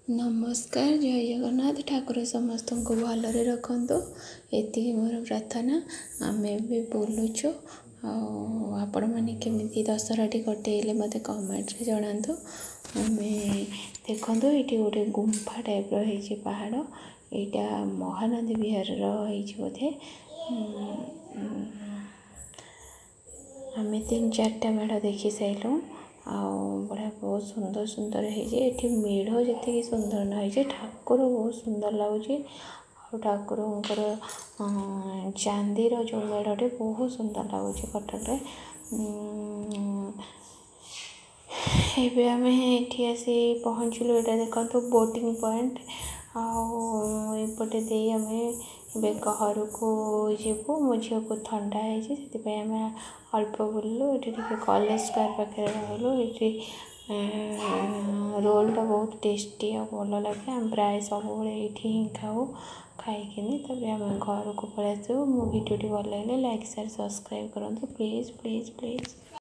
नमस्कार जय जगन्नाथ ठाकुर समस्त को भलरे रखु ये मोर प्रार्थना। आम भी बुलुचु आपण मैंने केमी दशहरा कटेले मत कमेंट रे जनातु। आम देखो ये गोटे गुंफा टाइप रही पहाड़ यहाँ महानदी विहार बोधे। आम 3-4टा मेढ़ देखी सारूँ बढ़िया बहुत सुंदर सुंदर है मेढ़ जी सुंदर ना ठाकुर बहुत सुंदर लगुच। ठाकुर चांदीर जो मेढ़टे बहुत सुंदर लगुच कटक आम ये आसी पहुँचलु। यहाँ देखो बोटिंग पॉइंट आउपटे दे आम घर को जीवु। मो झील को ठंडा है आम अल्प बुलू। ये कॉलेज स्क्वायर पाखे रहलु। ये रोलटा बहुत टेस्टी और भल लगे। आम प्राय सब ये ही खाऊ खाई आम घर को पलि आसू। मो भिडियोटी भल लगे लाइक शेयर सब्सक्राइब करूँ प्लीज़ प्लीज़ प्लीज़।